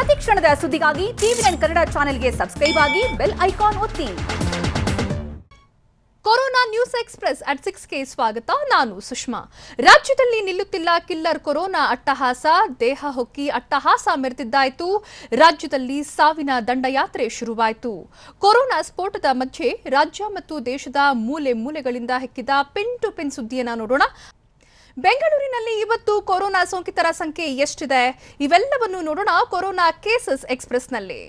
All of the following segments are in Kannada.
ಪ್ರತಿ ಕ್ಷಣದ ಸುದ್ದಿಗಾಗಿ ಟಿವಿ9 ಕನ್ನಡ ಚಾನೆಲ್ಗೆ ಸಬ್ಸ್ಕ್ರೈಬ್ ಆಗಿ ಬೆಲ್ ಐಕಾನ್ ಒತ್ತಿ. ಕೊರೋನಾ ನ್ಯೂಸ್ ಎಕ್ಸ್‌ಪ್ರೆಸ್ at 6ಗೆ ಸ್ವಾಗತ. ನಾನು ಸುಷ್ಮಾ. ರಾಜ್ಯದಲ್ಲಿ ನಿಲ್ಲುತ್ತಿಲ್ಲ ಕಿಲ್ಲರ್ ಕೊರೋನಾ ಅಟ್ಟಹಾಸ. ದೇಹ ಹೊಕ್ಕಿ ಅಟ್ಟಹಾಸ ಮೆರೆದಿದ್ದಾಯಿತು. ರಾಜ್ಯದಲ್ಲಿ ಸಾವಿನ ದಂಡಯಾತ್ರೆ ಶುರುವಾಯಿತು. ಕೊರೋನಾ ಸ್ಫೋಟದ ಮಧ್ಯೆ ರಾಜ್ಯ ಮತ್ತು ದೇಶದ ಮೂಲೆ ಮೂಲೆಗಳಿಂದ ಹೆಕ್ಕಿದ ಪಿನ್ ಟು ಪಿನ್ ಸುದ್ದಿಯನ್ನು ನೋಡೋಣ. ಬೆಂಗಳೂರಿನಲ್ಲಿ ಇವತ್ತು ಕೊರೋನಾ ಸೋಂಕಿತರ ಸಂಖ್ಯೆ ಎಷ್ಟಿದೆ? ಇವೆಲ್ಲವನ್ನು ನೋಡೋಣ ಕೊರೋನಾ ಕೇಸಸ್ ಎಕ್ಸ್‌ಪ್ರೆಸ್‌ನಲ್ಲಿ.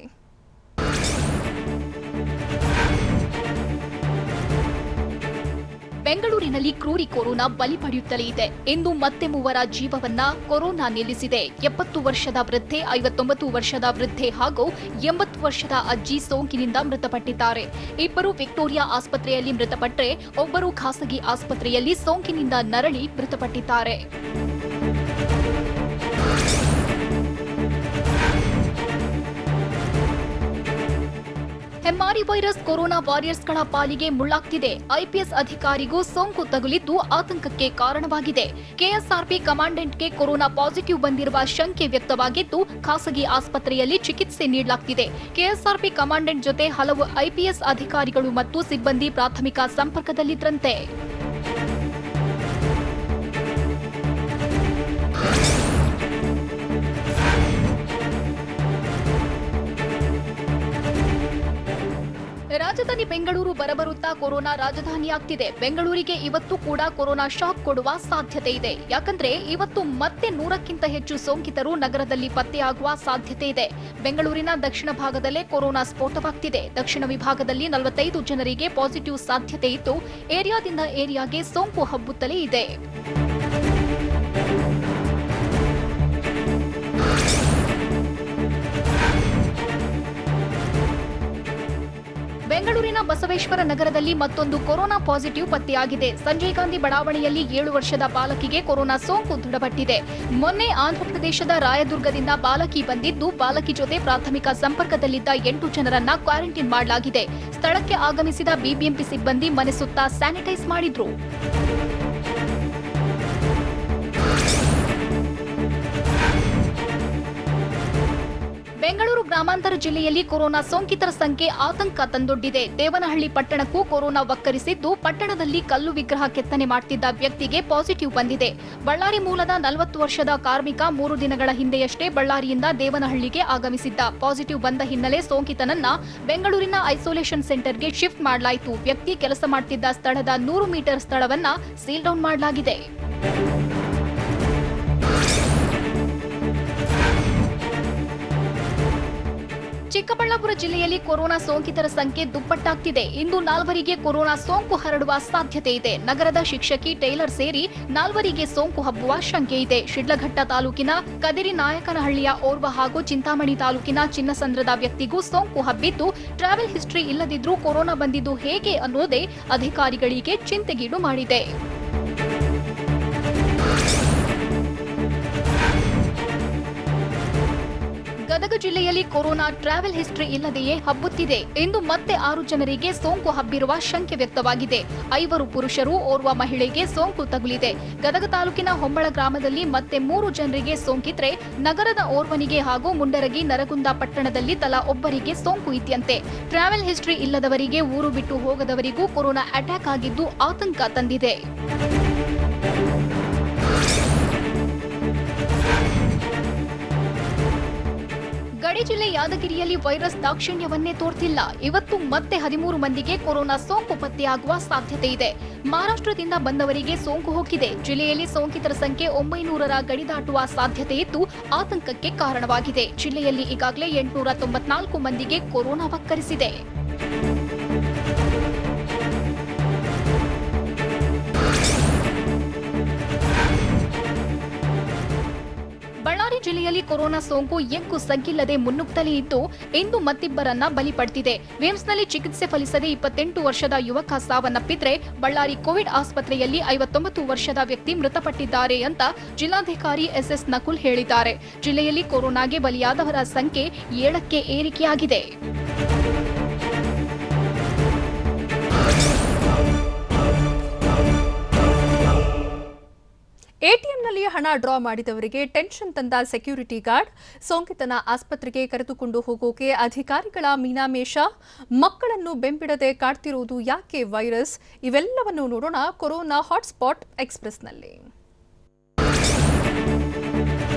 ಬೆಂಗಳೂರಿನಲ್ಲಿ ಕ್ರೂರಿ ಕೊರೋನಾ ಬಲಿ ಪಡೆಯುತ್ತಲೇ ಇದೆ. ಇಂದು ಮತ್ತೆ 3 ಜೀವವನ್ನ ಕೊರೋನಾ ನಿಲ್ಲಿಸಿದೆ. 70 ವರ್ಷದ ವೃದ್ಧೆ, 59 ವರ್ಷದ ವೃದ್ಧೆ ಹಾಗೂ 80 ವರ್ಷದ ಅಜ್ಜಿ ಸೋಂಕಿನಿಂದ ಮೃತಪಟ್ಟಿದ್ದಾರೆ. ಇಬ್ಬರು ವಿಕ್ಟೋರಿಯಾ ಆಸ್ಪತ್ರೆಯಲ್ಲಿ ಮೃತಪಟ್ಟರೆ ಒಬ್ಬರು ಖಾಸಗಿ ಆಸ್ಪತ್ರೆಯಲ್ಲಿ ಸೋಂಕಿನಿಂದ ನರಳಿ ಮೃತಪಟ್ಟಿದ್ದಾರೆ. ಹೆಮ್ಮಾರಿ ವೈರಸ್ ಕೊರೋನಾ ವಾರಿಯರ್ಸ್ಗಳ ಪಾಲಿಗೆ ಮುಳ್ಳಾಗ್ತಿದೆ. ಐಪಿಎಸ್ ಅಧಿಕಾರಿಗೂ ಸೋಂಕು ತಗುಲಿದ್ದು ಆತಂಕಕ್ಕೆ ಕಾರಣವಾಗಿದೆ. ಕೆಎಸ್ಆರ್ಪಿ ಕಮಾಂಡೆಂಟ್ಗೆ ಕೊರೋನಾ ಪಾಸಿಟಿವ್ ಬಂದಿರುವ ಶಂಕೆ ವ್ಯಕ್ತವಾಗಿದ್ದು ಖಾಸಗಿ ಆಸ್ಪತ್ರೆಯಲ್ಲಿ ಚಿಕಿತ್ಸೆ ನೀಡಲಾಗ್ತಿದೆ. ಕೆಎಸ್ಆರ್ಪಿ ಕಮಾಂಡೆಂಟ್ ಜೊತೆ ಹಲವು ಐಪಿಎಸ್ ಅಧಿಕಾರಿಗಳು ಮತ್ತು ಸಿಬ್ಬಂದಿ ಪ್ರಾಥಮಿಕ ಸಂಪರ್ಕದಲ್ಲಿದ್ದರಂತೆ. ರಾಜಧಾನಿ ಬೆಂಗಳೂರು ಬರಬರುತ್ತಾ ಕೊರೋನಾ ರಾಜಧಾನಿಯಾಗ್ತಿದೆ. ಬೆಂಗಳೂರಿಗೆ ಇವತ್ತು ಕೂಡ ಕೊರೋನಾ ಶಾಕ್ ಕೊಡುವ ಸಾಧ್ಯತೆ ಇದೆ. ಯಾಕಂದ್ರೆ ಇವತ್ತು ಮತ್ತೆ 100ಕ್ಕಿಂತ ಹೆಚ್ಚು ಸೋಂಕಿತರು ನಗರದಲ್ಲಿ ಪತ್ತೆಯಾಗುವ ಸಾಧ್ಯತೆ ಇದೆ. ಬೆಂಗಳೂರಿನ ದಕ್ಷಿಣ ಭಾಗದಲ್ಲೇ ಕೊರೋನಾ ಸ್ಫೋಟವಾಗ್ತಿದೆ. ದಕ್ಷಿಣ ವಿಭಾಗದಲ್ಲಿ 45 ಜನರಿಗೆ ಪಾಸಿಟಿವ್ ಸಾಧ್ಯತೆ ಇದ್ದು ಏರಿಯಾದಿಂದ ಏರಿಯಾಗೆ ಸೋಂಕು ಹಬ್ಬುತ್ತಲೇ ಇದೆ. ಬೆಂಗಳೂರಿನ ಬಸವೇಶ್ವರ ನಗರದಲ್ಲಿ ಮತ್ತೊಂದು ಕೊರೋನಾ ಪಾಸಿಟಿವ್ ಪತ್ತೆಯಾಗಿದೆ. ಸಂಜಯ್ ಗಾಂಧಿ ಬಡಾವಣೆಯಲ್ಲಿ 7 ವರ್ಷದ ಬಾಲಕಿಗೆ ಕೊರೋನಾ ಸೋಂಕು ದೃಢಪಟ್ಟಿದೆ. ಮೊನ್ನೆ ಆಂಧ್ರಪ್ರದೇಶದ ರಾಯದುರ್ಗದಿಂದ ಬಾಲಕಿ ಬಂದಿದ್ದು ಬಾಲಕಿ ಜೊತೆ ಪ್ರಾಥಮಿಕ ಸಂಪರ್ಕದಲ್ಲಿದ್ದ 8 ಜನರನ್ನ ಕ್ವಾರಂಟೈನ್ ಮಾಡಲಾಗಿದೆ. ಸ್ಥಳಕ್ಕೆ ಆಗಮಿಸಿದ ಬಿಬಿಎಂಪಿ ಸಿಬ್ಬಂದಿ ಮನೆ ಸುತ್ತ ಸ್ಯಾನಿಟೈಸ್ ಮಾಡಿದ್ರು. ಬೆಂಗಳೂರು ಗ್ರಾಮಾಂತರ ಜಿಲ್ಲೆಯಲ್ಲಿ ಕೊರೋನಾ ಸೋಂಕಿತರ ಸಂಖ್ಯೆ ಆತಂಕ ತಂದೊಡ್ಡಿದೆ. ದೇವನಹಳ್ಳಿ ಪಟ್ಟಣಕ್ಕೂ ಕೊರೋನಾ ವಕ್ಕರಿಸಿದ್ದು ಪಟ್ಟಣದಲ್ಲಿ ಕಲ್ಲು ವಿಗ್ರಹ ಕೆತ್ತನೆ ಮಾಡುತ್ತಿದ್ದ ವ್ಯಕ್ತಿಗೆ ಪಾಸಿಟಿವ್ ಬಂದಿದೆ. ಬಳ್ಳಾರಿ ಮೂಲದ 40 ವರ್ಷದ ಕಾರ್ಮಿಕ 3 ದಿನಗಳ ಹಿಂದೆಯಷ್ಟೇ ಬಳ್ಳಾರಿಯಿಂದ ದೇವನಹಳ್ಳಿಗೆ ಆಗಮಿಸಿದ್ದ. ಪಾಸಿಟಿವ್ ಬಂದ ಹಿನ್ನೆಲೆ ಸೋಂಕಿತನನ್ನ ಬೆಂಗಳೂರಿನ ಐಸೋಲೇಷನ್ ಸೆಂಟರ್ಗೆ ಶಿಫ್ಟ್ ಮಾಡಲಾಯಿತು. ವ್ಯಕ್ತಿ ಕೆಲಸ ಮಾಡುತ್ತಿದ್ದ ಸ್ಥಳದ 100 ಮೀಟರ್ ಸ್ಥಳವನ್ನ ಸೀಲ್ ಡೌನ್ ಮಾಡಲಾಗಿದೆ. ಚಿಕ್ಕಬಳ್ಳಾಪುರ ಜಿಲ್ಲೆಯಲ್ಲಿ ಕೊರೋನಾ ಸೋಂಕಿತರ ಸಂಖ್ಯೆ ದುಪ್ಪಟ್ಟಾಗ್ತಿದೆ. ಇಂದು 4 ಕೊರೋನಾ ಸೋಂಕು ಹರಡುವ ಸಾಧ್ಯತೆ ಇದೆ. ನಗರದ ಶಿಕ್ಷಕಿ ಟೈಲರ್ ಸೇರಿ 4 ಸೋಂಕು ಹಬ್ಬುವ ಶಂಕೆ ಇದೆ. ಶಿಡ್ಲಘಟ್ಟ ತಾಲೂಕಿನ ಕದಿರಿ ನಾಯಕನಹಳ್ಳಿಯ ಓರ್ವ ಹಾಗೂ ಚಿಂತಾಮಣಿ ತಾಲೂಕಿನ ಚಿನ್ನಸಂದ್ರದ ವ್ಯಕ್ತಿಗೂ ಸೋಂಕು ಹಬ್ಬಿದ್ದು ಟ್ರಾವೆಲ್ ಹಿಸ್ಟರಿ ಇಲ್ಲದಿದ್ರೂ ಕೊರೋನಾ ಬಂದಿದ್ದು ಹೇಗೆ ಅನ್ನೋದೇ ಅಧಿಕಾರಿಗಳಿಗೆ ಚಿಂತೆಗೀಡು ಮಾಡಿದೆ. ಗದಗ ಜಿಲ್ಲೆಯಲ್ಲಿ ಕೊರೋನಾ ಟ್ರಾವೆಲ್ ಹಿಸ್ಟರಿ ಇಲ್ಲದೆಯೇ ಹಬ್ಬುತ್ತಿದೆ. ಇಂದು ಮತ್ತೆ 6 ಜನರಿಗೆ ಸೋಂಕು ಹಬ್ಬಿರುವ ಶಂಕೆ ವ್ಯಕ್ತವಾಗಿದೆ. 5 ಪುರುಷರು, ಓರ್ವ ಮಹಿಳೆಗೆ ಸೋಂಕು ತಗುಲಿದೆ. ಗದಗ ತಾಲೂಕಿನ ಹೊಂಬಳ ಗ್ರಾಮದಲ್ಲಿ ಮತ್ತೆ 3 ಜನರಿಗೆ ಸೋಂಕಿದ್ರೆ ನಗರದ ಓರ್ವನಿಗೆ ಹಾಗೂ ಮುಂಡರಗಿ ನರಗುಂದ ಪಟ್ಟಣದಲ್ಲಿ ತಲಾ ಒಬ್ಬರಿಗೆ ಸೋಂಕು ಇದೆಯಂತೆ. ಟ್ರಾವೆಲ್ ಹಿಸ್ಟರಿ ಇಲ್ಲದವರಿಗೆ ಊರು ಬಿಟ್ಟು ಹೋಗದವರಿಗೂ ಕೊರೋನಾ ಅಟ್ಯಾಕ್ ಆಗಿದ್ದು ಆತಂಕ ತಂದಿದೆ. ಗಡಿ ಜಿಲ್ಲೆ ಯಾದಗಿರಿಯಲ್ಲಿ ವೈರಸ್ ದಾಕ್ಷಿಣ್ಯವನ್ನೇ ತೋರ್ತಿಲ್ಲ. ಇವತ್ತು ಮತ್ತೆ 13 ಮಂದಿಗೆ ಕೊರೋನಾ ಸೋಂಕು ಪತ್ತೆಯಾಗುವ ಸಾಧ್ಯತೆ ಇದೆ. ಮಹಾರಾಷ್ಟ್ರದಿಂದ ಬಂದವರಿಗೆ ಸೋಂಕು ಹೋಗಿದೆ. ಜಿಲ್ಲೆಯಲ್ಲಿ ಸೋಂಕಿತರ ಸಂಖ್ಯೆ 900ರ ಗಡಿ ದಾಟುವ ಸಾಧ್ಯತೆ ಇದ್ದು ಆತಂಕಕ್ಕೆ ಕಾರಣವಾಗಿದೆ. ಜಿಲ್ಲೆಯಲ್ಲಿ ಈಗಾಗಲೇ 894 ಮಂದಿಗೆ ಕೊರೋನಾ ವಕ್ಕರಿಸಿದೆ. ಬಳ್ಳಾರಿ ಜಿಲ್ಲೆಯಲ್ಲಿ ಕೊರೋನಾ ಸೋಂಕು ಎಗ್ಗು ಸಗ್ಗಿಲ್ಲದೆ ಮುನ್ನುಗ್ತಲೇ ಇದ್ದು ಇಂದು ಮತ್ತಿಬ್ಬರನ್ನ ಬಲಿ ಪಡೆದಿದೆ. ವಿಮ್ಸ್ನಲ್ಲಿ ಚಿಕಿತ್ಸೆ ಫಲಿಸದೆ 28 ವರ್ಷದ ಯುವಕ ಸಾವನ್ನಪ್ಪಿದ್ರೆ ಬಳ್ಳಾರಿ ಕೋವಿಡ್ ಆಸ್ಪತ್ರೆಯಲ್ಲಿ 59 ವರ್ಷದ ವ್ಯಕ್ತಿ ಮೃತಪಟ್ಟಿದ್ದಾರೆ ಅಂತ ಜಿಲ್ಲಾಧಿಕಾರಿ ಎಸ್ಎಸ್ ನಕುಲ್ ಹೇಳಿದ್ದಾರೆ. ಜಿಲ್ಲೆಯಲ್ಲಿ ಕೊರೋನಾಗೆ ಬಲಿಯಾದವರ ಸಂಖ್ಯೆ 7ಕ್ಕೆ ಏರಿಕೆಯಾಗಿದೆ. ಎಟಿಎಂನಲ್ಲಿ ಬ್ಯಾಂಕ್ನಲ್ಲಿ ಹಣ ಡ್ರಾ ಮಾಡಿದವರಿಗೆ ಟೆನ್ಷನ್ ತಂದ ಸೆಕ್ಯೂರಿಟಿ ಗಾರ್ಡ್, ಸೋಂಕಿತನ ಆಸ್ಪತ್ರೆಗೆ ಕರೆದುಕೊಂಡು ಹೋಗೋಕೆ ಅಧಿಕಾರಿಗಳ ಮೀನಾಮೇಷ, ಮಕ್ಕಳನ್ನು ಬೆಂಬಿಡದೆ ಕಾಡ್ತಿರುವುದು ಯಾಕೆ ವೈರಸ್, ಇವೆಲ್ಲವನ್ನು ನೋಡೋಣ ಕೊರೋನಾ ಹಾಟ್ಸ್ಪಾಟ್ ಎಕ್ಸ್‌ಪ್ರೆಸ್‌ನಲ್ಲಿ.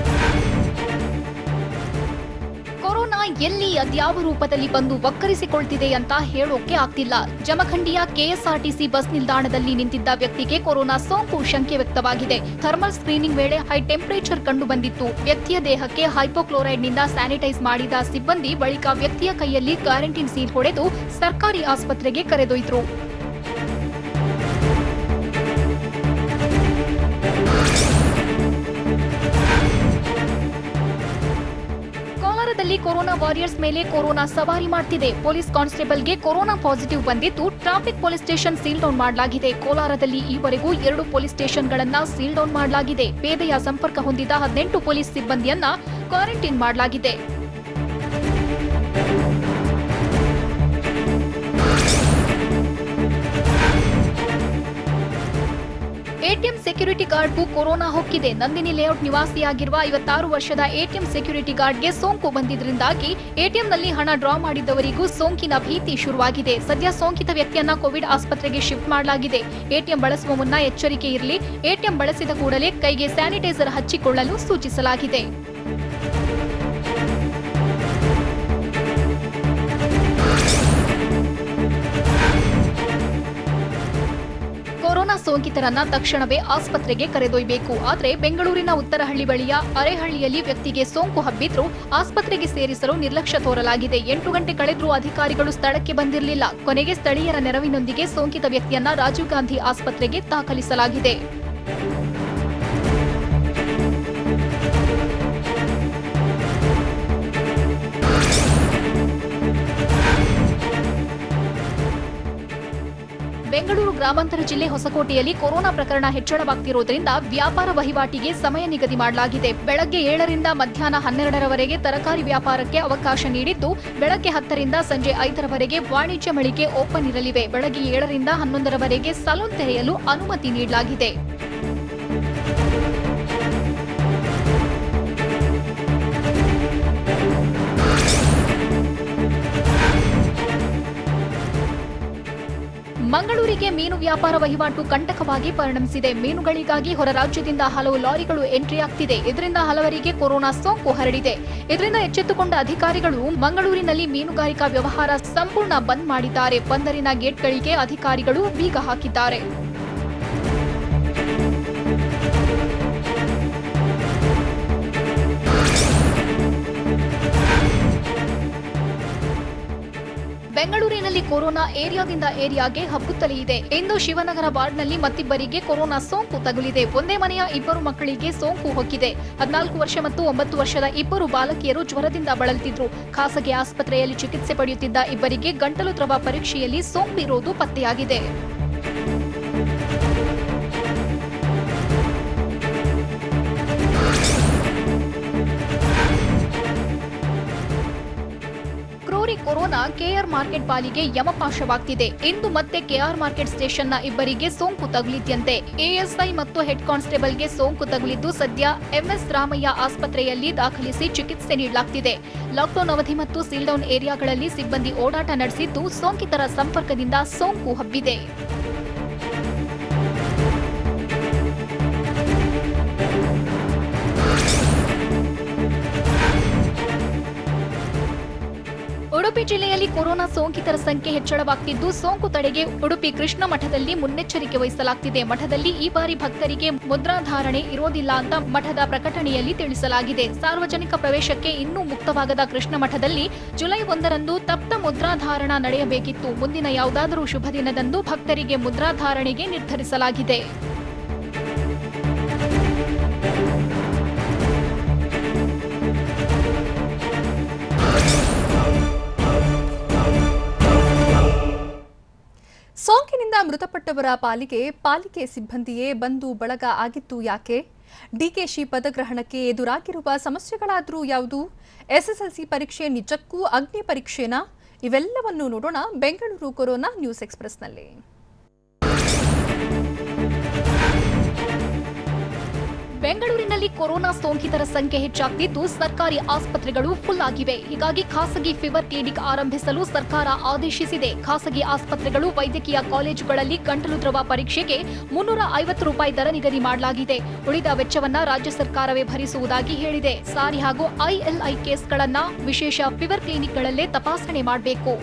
ಕೊರೋನಾ ಎಲ್ಲಿ ಅದ್ಯಾವ ರೂಪದಲ್ಲಿ ಬಂದು ವಕ್ಕರಿಸಿಕೊಳ್ತಿದೆ ಅಂತ ಹೇಳೋಕೆ ಆಗ್ತಿಲ್ಲ. ಜಮಖಂಡಿಯ ಕೆಎಸ್ಆರ್ಟಿಸಿ ಬಸ್ ನಿಲ್ದಾಣದಲ್ಲಿ ನಿಂತಿದ್ದ ವ್ಯಕ್ತಿಗೆ ಕೊರೋನಾ ಸೋಂಕು ಶಂಕೆ ವ್ಯಕ್ತವಾಗಿದೆ. ಥರ್ಮಲ್ ಸ್ಕ್ರೀನಿಂಗ್ ವೇಳೆ ಹೈ ಟೆಂಪರೇಚರ್ ಕಂಡು ಬಂದಿತ್ತು. ವ್ಯಕ್ತಿಯ ದೇಹಕ್ಕೆ ಹೈಪೋಕ್ಲೋರೈಡ್ನಿಂದ ಸ್ಯಾನಿಟೈಸ್ ಮಾಡಿದ ಸಿಬ್ಬಂದಿ ಬಳಿಕ ವ್ಯಕ್ತಿಯ ಕೈಯಲ್ಲಿ ಕ್ವಾರಂಟೈನ್ ಸೀಲ್ ಹೊಡೆದು ಸರ್ಕಾರಿ ಆಸ್ಪತ್ರೆಗೆ ಕರೆದೊಯ್ದರು. ಕೊರೋನಾ ವಾರಿಯರ್ಸ್ ಮೇಲೆ ಕೊರೋನಾ ಸವಾರಿ ಮಾಡ್ತಿದೆ. ಪೊಲೀಸ್ ಕಾನ್ಸ್ಟೇಬಲ್ಗೆ ಕೊರೋನಾ ಪಾಸಿಟಿವ್ ಬಂದಿದ್ದು traffic police station seal down ಮಾಡಲಾಗಿದೆ. ಕೋಲಾರದಲ್ಲಿ ಈವರೆಗೂ 2 ಪೊಲೀಸ್ ಸ್ಟೇಷನ್ಗಳನ್ನ ಸೀಲ್ ಡೌನ್ ಮಾಡಲಾಗಿದೆ. ಪೇದೆಯ ಸಂಪರ್ಕ ಹೊಂದಿದ 18 ಪೊಲೀಸ್ ಸಿಬ್ಬಂದಿಯನ್ನ ಕ್ವಾರಂಟೈನ್ ಮಾಡಲಾಗಿದೆ. ಎಟಿಎಂ ಸೆಕ್ಯೂರಿಟಿ ಗಾರ್ಡ್ಗೂ ಕೊರೋನಾ ಹೊಕ್ಕಿದೆ. ನಂದಿನಿ ಲೇಔಟ್ ನಿವಾಸಿಯಾಗಿರುವ 56 ವರ್ಷದ ಎಟಿಎಂ ಸೆಕ್ಯೂರಿಟಿ ಗಾರ್ಡ್ಗೆ ಸೋಂಕು ಬಂದಿದ್ದರಿಂದಾಗಿ ಎಟಿಎಂನಲ್ಲಿ ಹಣ ಡ್ರಾ ಮಾಡಿದವರಿಗೂ ಸೋಂಕಿನ ಭೀತಿ ಶುರುವಾಗಿದೆ. ಸದ್ಯ ಸೋಂಕಿತ ವ್ಯಕ್ತಿಯನ್ನ ಕೋವಿಡ್ ಆಸ್ಪತ್ರೆಗೆ ಶಿಫ್ಟ್ ಮಾಡಲಾಗಿದೆ. ಎಟಿಎಂ ಬಳಸುವ ಮುನ್ನ ಎಚ್ಚರಿಕೆ ಇರಲಿ. ಎಟಿಎಂ ಬಳಸಿದ ಕೂಡಲೇ ಕೈಗೆ ಸ್ಯಾನಿಟೈಸರ್ ಹಚ್ಚಿಕೊಳ್ಳಲು ಸೂಚಿಸಲಾಗಿದೆ. ಕೊರೋನಾ ಸೋಂಕಿತರನ್ನ ತಕ್ಷಣವೇ ಆಸ್ಪತ್ರೆಗೆ ಕರೆದೊಯ್ಯಬೇಕು. ಆದರೆ ಬೆಂಗಳೂರಿನ ಉತ್ತರಹಳ್ಳಿ ಬಳಿಯ ಅರೆಹಳ್ಳಿಯಲ್ಲಿ ವ್ಯಕ್ತಿಗೆ ಸೋಂಕು ಹಬ್ಬಿದ್ರೂ ಆಸ್ಪತ್ರೆಗೆ ಸೇರಿಸಲು ನಿರ್ಲಕ್ಷ್ಯ ತೋರಲಾಗಿದೆ. 8 ಗಂಟೆ ಕಳೆದ್ರೂ ಅಧಿಕಾರಿಗಳು ಸ್ಥಳಕ್ಕೆ ಬಂದಿರಲಿಲ್ಲ. ಕೊನೆಗೆ ಸ್ಥಳೀಯರ ನೆರವಿನೊಂದಿಗೆ ಸೋಂಕಿತ ವ್ಯಕ್ತಿಯನ್ನ ರಾಜೀವ್ ಗಾಂಧಿ ಆಸ್ಪತ್ರೆಗೆ ದಾಖಲಿಸಲಾಗಿದೆ. ಬೆಂಗಳೂರು ಗ್ರಾಮಾಂತರ ಜಿಲ್ಲೆ ಹೊಸಕೋಟೆಯಲ್ಲಿ ಕೊರೋನಾ ಪ್ರಕರಣ ಹೆಚ್ಚಳವಾಗುತ್ತಿರುವುದರಿಂದ ವ್ಯಾಪಾರ ವಹಿವಾಟಿಗೆ ಸಮಯ ನಿಗದಿ ಮಾಡಲಾಗಿದೆ. ಬೆಳಗ್ಗೆ 7ರಿಂದ ಮಧ್ಯಾಹ್ನ 12ರವರೆಗೆ ತರಕಾರಿ ವ್ಯಾಪಾರಕ್ಕೆ ಅವಕಾಶ ನೀಡಿದ್ದು, ಬೆಳಗ್ಗೆ 10ರಿಂದ ಸಂಜೆ 5ರವರೆಗೆ ವಾಣಿಜ್ಯ ಮಳಿಗೆ ಓಪನ್ ಇರಲಿವೆ. ಬೆಳಗ್ಗೆ 7ರಿಂದ 11ರವರೆಗೆ ಸಲೂನ್ ತೆರೆಯಲು ಅನುಮತಿ ನೀಡಲಾಗಿದೆ. ಮಂಗಳೂರಿಗೆ ಮೀನು ವ್ಯಾಪಾರ ವಹಿವಾಟು ಕಂಟಕವಾಗಿ ಪರಿಣಮಿಸಿದೆ. ಮೀನುಗಳಿಗಾಗಿ ಹೊರ ರಾಜ್ಯದಿಂದ ಹಲವು ಲಾರಿಗಳು ಎಂಟ್ರಿ ಆಗ್ತಿದೆ. ಇದರಿಂದ ಹಲವರಿಗೆ ಕೊರೋನಾ ಸೋಂಕು ಹರಡಿದೆ. ಇದರಿಂದ ಎಚ್ಚೆತ್ತುಕೊಂಡ ಅಧಿಕಾರಿಗಳು ಮಂಗಳೂರಿನಲ್ಲಿ ಮೀನುಗಾರಿಕಾ ವ್ಯವಹಾರ ಸಂಪೂರ್ಣ ಬಂದ್ ಮಾಡಿದ್ದಾರೆ. ಬಂದರಿನ ಗೇಟ್ಗಳಿಗೆ ಅಧಿಕಾರಿಗಳು ಬೀಗ ಹಾಕಿದ್ದಾರೆ. ಬೆಂಗಳೂರಿನಲ್ಲಿ ಕೊರೋನಾ ಏರಿಯಾದಿಂದ ಏರಿಯಾಗೆ ಹಬ್ಬುತ್ತಲೇ ಇದೆ. ಇಂದು ಶಿವನಗರ ವಾರ್ಡ್ನಲ್ಲಿ ಮತ್ತಿಬ್ಬರಿಗೆ ಕೊರೋನಾ ಸೋಂಕು ತಗುಲಿದೆ. ಒಂದೇ ಮನೆಯ 2 ಮಕ್ಕಳಿಗೆ ಸೋಂಕು ಹೊಕ್ಕಿದೆ. 14 ವರ್ಷ ಮತ್ತು 9 ವರ್ಷದ 2 ಬಾಲಕಿಯರು ಜ್ವರದಿಂದ ಬಳಲುತ್ತಿದ್ರು. ಖಾಸಗಿ ಆಸ್ಪತ್ರೆಯಲ್ಲಿ ಚಿಕಿತ್ಸೆ ಪಡೆಯುತ್ತಿದ್ದ ಇಬ್ಬರಿಗೆ ಗಂಟಲು ದ್ರವ ಪರೀಕ್ಷೆಯಲ್ಲಿ ಸೋಂಕು ಇರೋದು ಪತ್ತೆಯಾಗಿದೆ. ಕೊರೋನಾ ಕೆಆರ್ ಮಾರ್ಕೆಟ್ ಪಾಲಿಗೆ ಯಮಪಾಶವಾಗ್ತಿದೆ. ಇಂದು ಮತ್ತೆ ಕೆಆರ್ ಮಾರ್ಕೆಟ್ ಸ್ಟೇಷನ್ನ ಇಬ್ಬರಿಗೆ ಸೋಂಕು ತಗುಲಿದ್ಯಂತೆ. ಎಎಸ್ಐ ಮತ್ತು ಹೆಡ್ ಕಾನ್ಸ್ಟೇಬಲ್ಗೆ ಸೋಂಕು ತಗುಲಿದ್ದು ಸದ್ಯ ಎಂಎಸ್ ರಾಮಯ್ಯ ಆಸ್ಪತ್ರೆಯಲ್ಲಿ ದಾಖಲಿಸಿ ಚಿಕಿತ್ಸೆ ನೀಡಲಾಗ್ತಿದೆ. ಲಾಕ್ಡೌನ್ ಅವಧಿ ಮತ್ತು ಸೀಲ್ಡೌನ್ ಏರಿಯಾಗಳಲ್ಲಿ ಸಿಬ್ಬಂದಿ ಓಡಾಟ ನಡೆಸಿದ್ದು ಸೋಂಕಿತರ ಸಂಪರ್ಕದಿಂದ ಸೋಂಕು ಹಬ್ಬಿದೆ. ಉಡುಪಿ ಜಿಲ್ಲೆಯಲ್ಲಿ ಕೊರೋನಾ ಸೋಂಕಿತರ ಸಂಖ್ಯೆ ಹೆಚ್ಚಳವಾಗುತ್ತಿದ್ದು, ಸೋಂಕು ತಡೆಗೆ ಉಡುಪಿ ಕೃಷ್ಣ ಮಠದಲ್ಲಿ ಮುನ್ನೆಚ್ಚರಿಕೆ ವಹಿಸಲಾಗುತ್ತಿದೆ. ಮಠದಲ್ಲಿ ಈ ಬಾರಿ ಭಕ್ತರಿಗೆ ಮುದ್ರಾಧಾರಣೆ ಇರೋದಿಲ್ಲ ಅಂತ ಮಠದ ಪ್ರಕಟಣೆಯಲ್ಲಿ ತಿಳಿಸಲಾಗಿದೆ. ಸಾರ್ವಜನಿಕ ಪ್ರವೇಶಕ್ಕೆ ಇನ್ನೂ ಮುಕ್ತವಾಗದ ಕೃಷ್ಣ ಮಠದಲ್ಲಿ ಜುಲೈ 1ರಂದು ತಪ್ತ ಮುದ್ರಾಧಾರಣ ನಡೆಯಬೇಕಿತ್ತು. ಮುಂದಿನ ಯಾವುದಾದರೂ ಶುಭ ದಿನದಂದು ಭಕ್ತರಿಗೆ ಮುದ್ರಾಧಾರಣೆಗೆ ನಿರ್ಧರಿಸಲಾಗಿದೆ. ಸೋಂಕಿನಿಂದ ಮೃತಪಟ್ಟವರ ಪಾಲಿಕೆ ಸಿಬ್ಬಂದಿಯೇ ಬಂದು ಬಳಗ ಆಗಿತ್ತು ಯಾಕೆ? ಡಿಕೆಶಿ ಪದಗ್ರಹಣಕ್ಕೆ ಎದುರಾಗಿರುವ ಸಮಸ್ಯೆಗಳಾದರೂ ಯಾವುದು? ಎಸ್ಎಸ್ಎಲ್ಸಿ ಪರೀಕ್ಷೆ ನಿಜಕ್ಕೂ ಅಗ್ನಿ ಪರೀಕ್ಷೆನಾ? ಇವೆಲ್ಲವನ್ನು ನೋಡೋಣ ಬೆಂಗಳೂರು ಕೊರೋನಾ ನ್ಯೂಸ್ ಎಕ್ಸ್‌ಪ್ರೆಸ್‌ನಲ್ಲಿ. ಬೆಂಗಳೂರಿನಲ್ಲಿ ಕೊರೋನಾ ಸೋಂಕಿತರ ಸಂಖ್ಯೆ ಹೆಚ್ಚಾಗ್ತಿದ್ದು ಸರ್ಕಾರಿ ಆಸ್ಪತ್ರೆಗಳು ಫುಲ್ ಆಗಿವೆ. ಹೀಗಾಗಿ ಖಾಸಗಿ ಫೀವರ್ ಕ್ಲಿನಿಕ್ ಆರಂಭಿಸಲು ಸರ್ಕಾರ ಆದೇಶಿಸಿದೆ. ಖಾಸಗಿ ಆಸ್ಪತ್ರೆಗಳು, ವೈದ್ಯಕೀಯ ಕಾಲೇಜುಗಳಲ್ಲಿ ಗಂಟಲು ದ್ರವ ಪರೀಕ್ಷೆಗೆ ₹350 ದರ ನಿಗದಿ ಮಾಡಲಾಗಿದೆ. ಉಳಿದ ವೆಚ್ಚವನ್ನ ರಾಜ್ಯ ಸರ್ಕಾರವೇ ಭರಿಸುವುದಾಗಿ ಹೇಳಿದೆ. ಸಾರಿ ಹಾಗೂ ILI ಕೇಸ್ಗಳನ್ನ ವಿಶೇಷ ಫೀವರ್ ಕ್ಲಿನಿಕ್ಗಳಲ್ಲೇ ತಪಾಸಣೆ ಮಾಡಬೇಕು.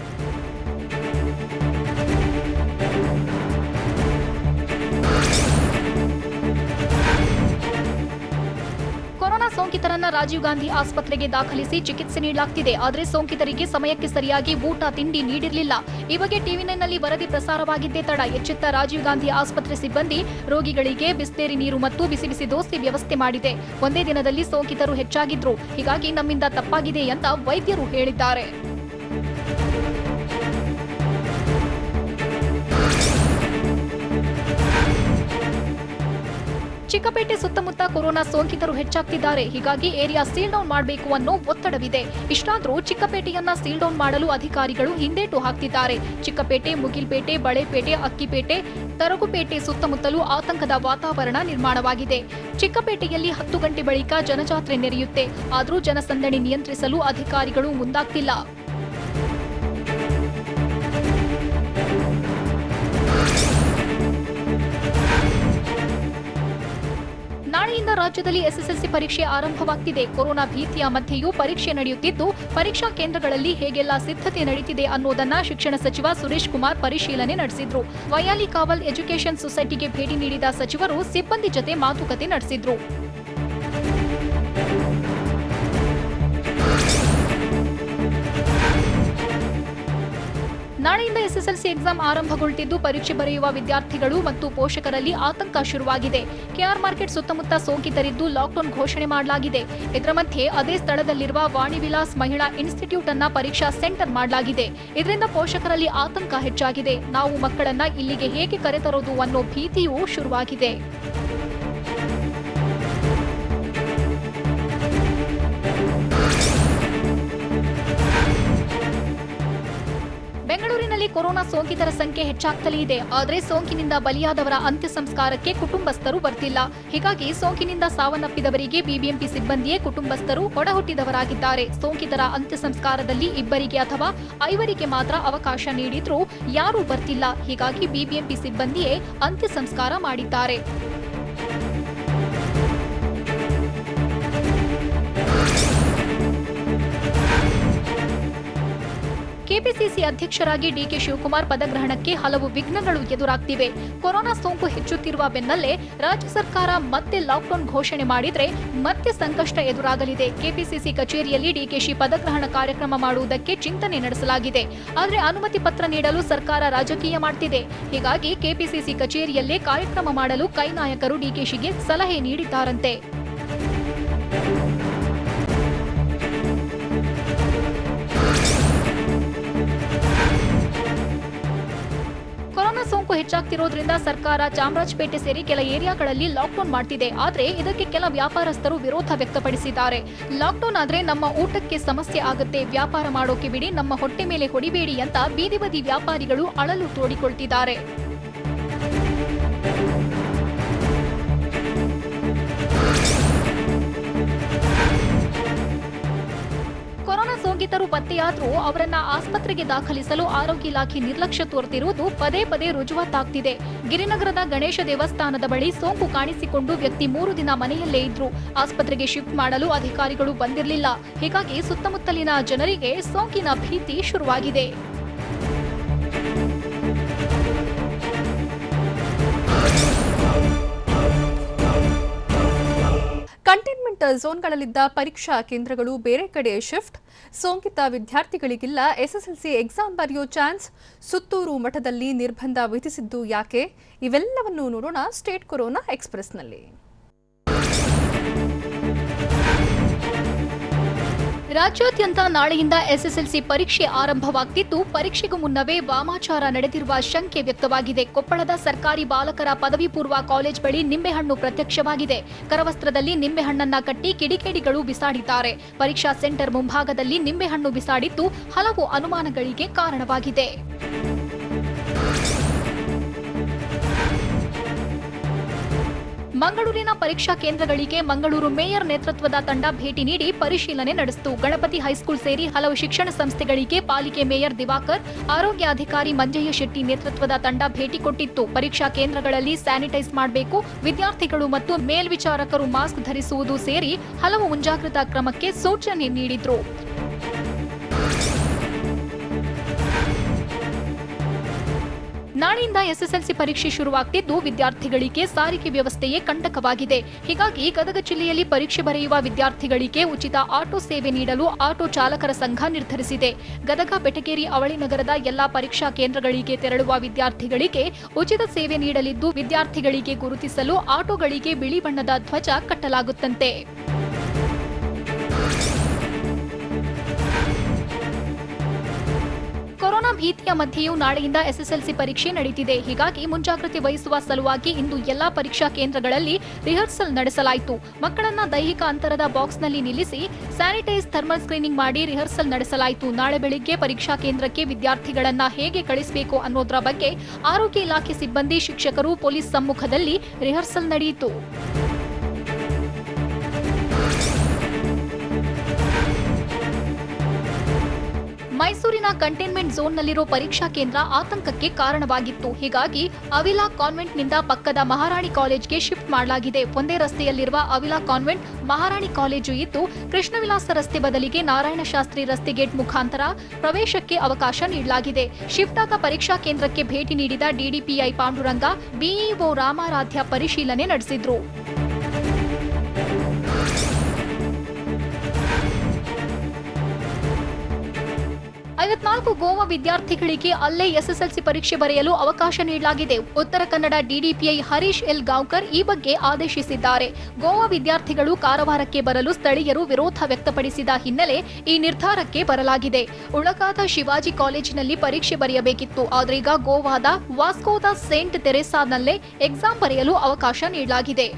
ಕೊರೋನಾ ಸೋಂಕಿತರನ್ನ ರಾಜೀವ್ ಗಾಂಧಿ ಆಸ್ಪತ್ರೆಗೆ ದಾಖಲಿಸಿ ಚಿಕಿತ್ಸೆ ನೀಡಲಾಗ್ತಿದೆ. ಆದರೆ ಸೋಂಕಿತರಿಗೆ ಸಮಯಕ್ಕೆ ಸರಿಯಾಗಿ ಊಟ ತಿಂಡಿ ನೀಡಿರಲಿಲ್ಲ. ಈ ಬಗ್ಗೆ ಟಿವಿ9ನಲ್ಲಿ ವರದಿ ಪ್ರಸಾರವಾಗಿದ್ದೇ ತಡ. ಎಚ್ಚೆತ್ತ ರಾಜೀವ್ ಗಾಂಧಿ ಆಸ್ಪತ್ರೆ ಸಿಬ್ಬಂದಿ ರೋಗಿಗಳಿಗೆ ಬಿಸ್ಲೇರಿ ನೀರು ಮತ್ತು ಬಿಸಿ ಬಿಸಿ ದೋಸೆ ವ್ಯವಸ್ಥೆ ಮಾಡಿದೆ. ಒಂದೇ ದಿನದಲ್ಲಿ ಸೋಂಕಿತರು ಹೆಚ್ಚಾಗಿದ್ರು. ಹೀಗಾಗಿ ನಮ್ಮಿಂದ ತಪ್ಪಾಗಿದೆ ಅಂತ ವೈದ್ಯರು ಹೇಳಿದ್ದಾರೆ. ಚಿಕ್ಕಪೇಟೆ ಸುತ್ತಮುತ್ತ ಕೊರೋನಾ ಸೋಂಕಿತರು ಹೆಚ್ಚಾಗ್ತಿದ್ದಾರೆ. ಹೀಗಾಗಿ ಏರಿಯಾ ಸೀಲ್ ಡೌನ್ ಮಾಡಬೇಕು ಅನ್ನೋ ಒತ್ತಡವಿದೆ. ಇಷ್ಟಾದರೂ ಚಿಕ್ಕಪೇಟೆಯನ್ನ ಸೀಲ್ ಡೌನ್ ಮಾಡಲು ಅಧಿಕಾರಿಗಳು ಹಿಂದೇಟು ಹಾಕ್ತಿದ್ದಾರೆ. ಚಿಕ್ಕಪೇಟೆ, ಮುಗಿಲ್ಪೇಟೆ, ಬಳೆಪೇಟೆ, ಅಕ್ಕಿಪೇಟೆ, ತರಗುಪೇಟೆ ಸುತ್ತಮುತ್ತಲೂ ಆತಂಕದ ವಾತಾವರಣ ನಿರ್ಮಾಣವಾಗಿದೆ. ಚಿಕ್ಕಪೇಟೆಯಲ್ಲಿ 10 ಗಂಟೆ ಬಳಿಕ ಜನಜಾತ್ರೆ ನಡೆಯುತ್ತೆ. ಆದರೂ ಜನಸಂದಣಿ ನಿಯಂತ್ರಿಸಲು ಅಧಿಕಾರಿಗಳು ಮುಂದಾಗ್ತಿಲ್ಲ. ನಾಳೆಯಿಂದ ರಾಜ್ಯದಲ್ಲಿ SSLC ಪರೀಕ್ಷೆ ಆರಂಭವಾಗ್ತಿದೆ. ಕೊರೋನಾ ಭೀತಿಯ ಮಧ್ಯೆಯೂ ಪರೀಕ್ಷೆ ನಡೆಯುತ್ತಿದ್ದು, ಪರೀಕ್ಷಾ ಕೇಂದ್ರಗಳಲ್ಲಿ ಹೇಗೆಲ್ಲ ಸಿದ್ಧತೆ ನಡೀತಿದೆ ಅನ್ನೋದನ್ನ ಶಿಕ್ಷಣ ಸಚಿವ ಸುರೇಶ್ ಕುಮಾರ್ ಪರಿಶೀಲನೆ ನಡೆಸಿದ್ರು. ವೈಯಾಲಿ ಕಾವಲ್ ಎಜುಕೇಷನ್ ಸೊಸೈಟಿಗೆ ಭೇಟಿ ನೀಡಿದ ಸಚಿವರು ಸಿಬ್ಬಂದಿ ಜತೆ ಮಾತುಕತೆ ನಡೆಸಿದ್ರು. ನಾಳೆಯಿಂದ SSLC ಎಕ್ಸಾಮ್ ಆರಂಭಗೊಳ್ತಿದ್ದು, ಪರೀಕ್ಷೆ ಬರೆಯುವ ವಿದ್ಯಾರ್ಥಿಗಳು ಮತ್ತು ಪೋಷಕರಲ್ಲಿ ಆತಂಕ ಶುರುವಾಗಿದೆ. KR ಮಾರ್ಕೆಟ್ ಸುತ್ತಮುತ್ತ ಸೋಂಕಿತರಿದ್ದು ಲಾಕ್ಡೌನ್ ಘೋಷಣೆ ಮಾಡಲಾಗಿದೆ. ಇದರ ಮಧ್ಯೆ ಅದೇ ಸ್ಥಳದಲ್ಲಿರುವ ವಾಣಿವಿಲಾಸ್ ಮಹಿಳಾ ಇನ್ಸ್ಟಿಟ್ಯೂಟ್ ಅನ್ನ ಪರೀಕ್ಷಾ ಸೆಂಟರ್ ಮಾಡಲಾಗಿದೆ. ಇದರಿಂದ ಪೋಷಕರಲ್ಲಿ ಆತಂಕ ಹೆಚ್ಚಾಗಿದೆ. ನಾವು ಮಕ್ಕಳನ್ನ ಇಲ್ಲಿಗೆ ಹೇಗೆ ಕರೆತರೋದು ಅನ್ನೋ ಭೀತಿಯೂ ಶುರುವಾಗಿದೆ. ಬೆಂಗಳೂರಿನಲ್ಲಿ ಕೊರೋನಾ ಸೋಂಕಿತರ ಸಂಖ್ಯೆ ಹೆಚ್ಚಾಗ್ತಲೇ ಇದೆ. ಆದರೆ ಸೋಂಕಿನಿಂದ ಬಲಿಯಾದವರ ಅಂತ್ಯ ಸಂಸ್ಕಾರಕ್ಕೆ ಕುಟುಂಬಸ್ಥರು ಬರ್ತಿಲ್ಲ. ಹೀಗಾಗಿ ಸೋಂಕಿನಿಂದ ಸಾವನ್ನಪ್ಪಿದವರಿಗೆ ಬಿಬಿಎಂಪಿ ಸಿಬ್ಬಂದಿಯೇ ಕುಟುಂಬಸ್ಥರು ಒಡಹುಟ್ಟಿದವರಾಗಿದ್ದಾರೆ. ಸೋಂಕಿತರ ಅಂತ್ಯ ಸಂಸ್ಕಾರದಲ್ಲಿ 2 ಅಥವಾ 5 ಮಾತ್ರ ಅವಕಾಶ ನೀಡಿದ್ರೂ ಯಾರೂ ಬರ್ತಿಲ್ಲ. ಹೀಗಾಗಿ ಬಿಬಿಎಂಪಿ ಸಿಬ್ಬಂದಿಯೇ ಅಂತ್ಯ ಸಂಸ್ಕಾರ ಮಾಡಿದ್ದಾರೆ. ಕೆಪಿಸಿಸಿ ಅಧ್ಯಕ್ಷರಾಗಿ ಡಿಕೆ ಶಿವಕುಮಾರ್ ಪದಗ್ರಹಣಕ್ಕೆ ಹಲವು ವಿಘ್ನಗಳು ಎದುರಾಗ್ತಿವೆ. ಕೊರೋನಾ ಸೋಂಕು ಹೆಚ್ಚುತ್ತಿರುವ ಬೆನ್ನಲ್ಲೇ ರಾಜ್ಯ ಸರ್ಕಾರ ಮತ್ತೆ ಲಾಕ್ಡೌನ್ ಘೋಷಣೆ ಮಾಡಿದ್ರೆ ಮತ್ತೆ ಸಂಕಷ್ಟ ಎದುರಾಗಲಿದೆ. ಕೆಪಿಸಿಸಿ ಕಚೇರಿಯಲ್ಲಿ ಡಿಕೆಶಿ ಪದಗ್ರಹಣ ಕಾರ್ಯಕ್ರಮ ಮಾಡುವುದಕ್ಕೆ ಚಿಂತನೆ ನಡೆಸಲಾಗಿದೆ. ಆದರೆ ಅನುಮತಿ ಪತ್ರ ನೀಡಲು ಸರ್ಕಾರ ರಾಜಕೀಯ ಮಾಡ್ತಿದೆ. ಹೀಗಾಗಿ ಕೆಪಿಸಿಸಿ ಕಚೇರಿಯಲ್ಲೇ ಕಾರ್ಯಕ್ರಮ ಮಾಡಲು ಕೈ ನಾಯಕರು ಡಿಕೆಶಿಗೆ ಸಲಹೆ ನೀಡಿದ್ದಾರಂತೆ. ಸೋಂಕು ಹೆಚ್ಚಾಗ್ತಿರೋದ್ರಿಂದ ಸರ್ಕಾರ ಚಾಮರಾಜಪೇಟೆ ಸೇರಿ ಕೆಲ ಏರಿಯಾಗಳಲ್ಲಿ ಲಾಕ್ಡೌನ್ ಮಾಡ್ತಿದೆ. ಆದ್ರೆ ಇದಕ್ಕೆ ಕೆಲ ವ್ಯಾಪಾರಸ್ಥರು ವಿರೋಧ ವ್ಯಕ್ತಪಡಿಸಿದ್ದಾರೆ. ಲಾಕ್ಡೌನ್ ಆದ್ರೆ ನಮ್ಮ ಊಟಕ್ಕೆ ಸಮಸ್ಯೆ ಆಗುತ್ತೆ, ವ್ಯಾಪಾರ ಮಾಡೋಕೆ ಬಿಡಿ, ನಮ್ಮ ಹೊಟ್ಟೆ ಮೇಲೆ ಹೊಡಿಬೇಡಿ ಅಂತ ಬೀದಿ ಬದಿ ವ್ಯಾಪಾರಿಗಳು ಅಳಲು ತೋಡಿಕೊಳ್ತಿದ್ದಾರೆ. ಕೊರೋನಾ ಸೋಂಕಿತರು ಪತ್ತೆಯಾದರೂ ಅವರನ್ನ ಆಸ್ಪತ್ರೆಗೆ ದಾಖಲಿಸಲು ಆರೋಗ್ಯ ಇಲಾಖೆ ನಿರ್ಲಕ್ಷ್ಯ ತೋರುತ್ತಿರುವುದು ಪದೇ ಪದೇ ರುಜುವಾತಾಗ್ತಿದೆ. ಗಿರಿನಗರದ ಗಣೇಶ ದೇವಸ್ಥಾನದ ಬಳಿ ಸೋಂಕು ಕಾಣಿಸಿಕೊಂಡು ವ್ಯಕ್ತಿ 3 ದಿನ ಮನೆಯಲ್ಲೇ ಇದ್ರು. ಆಸ್ಪತ್ರೆಗೆ ಶಿಫ್ಟ್ ಮಾಡಲು ಅಧಿಕಾರಿಗಳು ಬಂದಿರಲಿಲ್ಲ. ಹೀಗಾಗಿ ಸುತ್ತಮುತ್ತಲಿನ ಜನರಿಗೆ ಸೋಂಕಿನ ಭೀತಿ ಶುರುವಾಗಿದೆ. ಕಂಟೈನ್ಮೆಂಟ್ ಝೋನ್ಗಳಲ್ಲಿದ್ದ ಪರೀಕ್ಷಾ ಕೇಂದ್ರಗಳು ಬೇರೆ ಕಡೆ ಶಿಫ್ಟ್. ಸೋಂಕಿತ ವಿದ್ಯಾರ್ಥಿಗಳಿಗಿಲ್ಲ SSLC ಎಕ್ಸಾಮ್ ಬರೆಯೋ ಚಾನ್ಸ್. ಸುತ್ತೂರು ಮಠದಲ್ಲಿ ನಿರ್ಬಂಧ ವಿಧಿಸಿದ್ದು ಯಾಕೆ? ಇವೆಲ್ಲವನ್ನು ನೋಡೋಣ ಸ್ಟೇಟ್ ಕೊರೋನಾ ಎಕ್ಸ್‌ಪ್ರೆಸ್‌ನಲ್ಲಿ. ರಾಜ್ಯಾದ್ಯಂತ ನಾಳೆಯಿಂದ SSLC ಪರೀಕ್ಷೆ ಆರಂಭವಾಗ್ತಿದ್ದು, ಪರೀಕ್ಷೆಗೂ ಮುನ್ನವೇ ವಾಮಾಚಾರ ನಡೆದಿರುವ ಶಂಕೆ ವ್ಯಕ್ತವಾಗಿದೆ. ಕೊಪ್ಪಳದ ಸರ್ಕಾರಿ ಬಾಲಕರ ಪದವಿ ಪೂರ್ವ ಕಾಲೇಜ್ ಬಳಿ ನಿಂಬೆಹಣ್ಣು ಪ್ರತ್ಯಕ್ಷವಾಗಿದೆ. ಕರವಸ್ತ್ರದಲ್ಲಿ ನಿಂಬೆಹಣ್ಣನ್ನ ಕಟ್ಟಿ ಕಿಡಿಗೇಡಿಗಳು ಬಿಸಾಡಿದ್ದಾರೆ. ಪರೀಕ್ಷಾ ಸೆಂಟರ್ ಮುಂಭಾಗದಲ್ಲಿ ನಿಂಬೆಹಣ್ಣು ಬಿಸಾಡಿದ್ದು ಹಲವು ಅನುಮಾನಗಳಿಗೆ ಕಾರಣವಾಗಿದೆ. ಮಂಗಳೂರಿನ ಪರೀಕ್ಷಾ ಕೇಂದ್ರಗಳಿಗೆ ಮಂಗಳೂರು ಮೇಯರ್ ನೇತೃತ್ವದ ತಂಡ ಭೇಟಿ ನೀಡಿ ಪರಿಶೀಲನೆ ನಡೆಸಿತು. ಗಣಪತಿ ಹೈಸ್ಕೂಲ್ ಸೇರಿ ಹಲವು ಶಿಕ್ಷಣ ಸಂಸ್ಥೆಗಳಿಗೆ ಪಾಲಿಕೆ ಮೇಯರ್ ದಿವಾಕರ್, ಆರೋಗ್ಯಾಧಿಕಾರಿ ಮಂಜಯ್ಯ ಶೆಟ್ಟಿ ನೇತೃತ್ವದ ತಂಡ ಭೇಟಿ ಕೊಟ್ಟಿತ್ತು. ಪರೀಕ್ಷಾ ಕೇಂದ್ರಗಳಲ್ಲಿ ಸ್ಯಾನಿಟೈಸ್ ಮಾಡಬೇಕು, ವಿದ್ಯಾರ್ಥಿಗಳು ಮತ್ತು ಮೇಲ್ವಿಚಾರಕರು ಮಾಸ್ಕ್ ಧರಿಸುವುದು ಸೇರಿ ಹಲವು ಮುಂಜಾಗ್ರತಾ ಕ್ರಮಕ್ಕೆ ಸೂಚನೆ ನೀಡಿದ್ರು. ನಾಳೆಯಿಂದ ಎಸ್ಎಸ್ಎಲ್ಸಿ ಪರೀಕ್ಷೆ ಶುರುವಾಗುತ್ತಿದ್ದು ವಿದ್ಯಾರ್ಥಿಗಳಿಗೆ ಸಾರಿಗೆ ವ್ಯವಸ್ಥೆಯೇ ಕಂಟಕವಾಗಿದೆ. ಹೀಗಾಗಿ ಗದಗ ಜಿಲ್ಲೆಯಲ್ಲಿ ಪರೀಕ್ಷೆ ಬರೆಯುವ ವಿದ್ಯಾರ್ಥಿಗಳಿಗೆ ಉಚಿತ ಆಟೋ ಸೇವೆ ನೀಡಲು ಆಟೋ ಚಾಲಕರ ಸಂಘ ನಿರ್ಧರಿಸಿದೆ. ಗದಗ, ಬೆಟಗೇರಿ, ಅವಳಿ ನಗರದ ಎಲ್ಲಾ ಪರೀಕ್ಷಾ ಕೇಂದ್ರಗಳಿಗೆ ತೆರಳುವ ವಿದ್ಯಾರ್ಥಿಗಳಿಗೆ ಉಚಿತ ಸೇವೆ ನೀಡಲಿದ್ದು, ವಿದ್ಯಾರ್ಥಿಗಳಿಗೆ ಗುರುತಿಸಲು ಆಟೋಗಳಿಗೆ ಬಿಳಿ ಬಣ್ಣದ ಧ್ವಜ ಕಟ್ಟಲಾಗುತ್ತಂತೆ. ಕೊರೋನಾ ಭೀತಿಯ ಮಧ್ಯೆಯೂ ನಾಳೆಯಿಂದ ಎಸ್ಎಸ್ಎಲ್ಸಿ ಪರೀಕ್ಷೆ ನಡೆಯುತ್ತಿದೆ. ಹೀಗಾಗಿ ಮುಂಜಾಗ್ರತೆ ವಹಿಸುವ ಸಲುವಾಗಿ ಇಂದು ಎಲ್ಲಾ ಪರೀಕ್ಷಾ ಕೇಂದ್ರಗಳಲ್ಲಿ ರಿಹರ್ಸಲ್ ನಡೆಸಲಾಯಿತು. ಮಕ್ಕಳನ್ನ ದೈಹಿಕ ಅಂತರದ ಬಾಕ್ಸ್ನಲ್ಲಿ ನಿಲ್ಲಿಸಿ ಸ್ಯಾನಿಟೈಸ್, ಥರ್ಮಲ್ ಸ್ಕ್ರೀನಿಂಗ್ ಮಾಡಿ ರಿಹರ್ಸಲ್ ನಡೆಸಲಾಯಿತು. ನಾಳೆ ಬೆಳಿಗ್ಗೆ ಪರೀಕ್ಷಾ ಕೇಂದ್ರಕ್ಕೆ ವಿದ್ಯಾರ್ಥಿಗಳನ್ನ ಹೇಗೆ ಕಳಿಸಬೇಕು ಅನ್ನೋದರ ಬಗ್ಗೆ ಆರೋಗ್ಯ ಇಲಾಖೆ ಸಿಬ್ಬಂದಿ, ಶಿಕ್ಷಕರು, ಪೊಲೀಸ್ ಸಮ್ಮುಖದಲ್ಲಿ ರಿಹರ್ಸಲ್ ನಡೆಯಿತು. ಮೈಸೂರಿನ ಕಂಟೈನ್ಮೆಂಟ್ ಝೋನ್ನಲ್ಲಿರೋ ಪರೀಕ್ಷಾ ಕೇಂದ್ರ ಆತಂಕಕ್ಕೆ ಕಾರಣವಾಗಿತ್ತು. ಹೀಗಾಗಿ ಅವಿಲಾ ಕಾನ್ವೆಂಟ್ನಿಂದ ಪಕ್ಕದ ಮಹಾರಾಣಿ ಕಾಲೇಜ್ಗೆ ಶಿಫ್ಟ್ ಮಾಡಲಾಗಿದೆ. ಒಂದೇ ರಸ್ತೆಯಲ್ಲಿರುವ ಅವಿಲಾ ಕಾನ್ವೆಂಟ್ ಮಹಾರಾಣಿ ಕಾಲೇಜು ಇದ್ದು, ಕೃಷ್ಣವಿಲಾಸ ರಸ್ತೆ ಬದಲಿಗೆ ನಾರಾಯಣ ಶಾಸ್ತ್ರಿ ರಸ್ತೆ ಗೇಟ್ ಮುಖಾಂತರ ಪ್ರವೇಶಕ್ಕೆ ಅವಕಾಶ ನೀಡಲಾಗಿದೆ. ಶಿಫ್ಟ್ ಆದ ಪರೀಕ್ಷಾ ಕೇಂದ್ರಕ್ಕೆ ಭೇಟಿ ನೀಡಿದ ಡಿಡಿಪಿಐ ಪಾಂಡುರಂಗ, ಬಿಇಒ ರಾಮಾರಾಧ್ಯ ಪರಿಶೀಲನೆ ನಡೆಸಿದ್ರು. 54 ಗೋವಾ ವಿದ್ಯಾರ್ಥಿಗಳಿಗೆ ಅಲ್ಲೇ ಎಸ್ಎಸ್ಎಲ್ಸಿ ಪರೀಕ್ಷೆ ಬರೆಯಲು ಅವಕಾಶ ನೀಡಲಾಗಿದೆ. ಉತ್ತರ ಕನ್ನಡ ಡಿಡಿಪಿಐ ಹರೀಶ್ ಎಲ್ ಗಾಂವ್ಕರ್ ಈ ಬಗ್ಗೆ ಆದೇಶಿಸಿದ್ದಾರೆ. ಗೋವಾ ವಿದ್ಯಾರ್ಥಿಗಳು ಕಾರವಾರಕ್ಕೆ ಬರಲು ಸ್ಥಳೀಯರು ವಿರೋಧ ವ್ಯಕ್ತಪಡಿಸಿದ ಹಿನ್ನೆಲೆ ಈ ನಿರ್ಧಾರಕ್ಕೆ ಬರಲಾಗಿದೆ. ಉಳಕಾದ ಶಿವಾಜಿ ಕಾಲೇಜಿನಲ್ಲಿ ಪರೀಕ್ಷೆ ಬರೆಯಬೇಕಿತ್ತು. ಆದರೆ ಈಗ ಗೋವಾದ ವಾಸ್ಕೋದ ಸೇಂಟ್ ತೆರೇಸಾನಲ್ಲೇ ಎಕ್ಸಾಮ್ ಬರೆಯಲು ಅವಕಾಶ ನೀಡಲಾಗಿದೆ.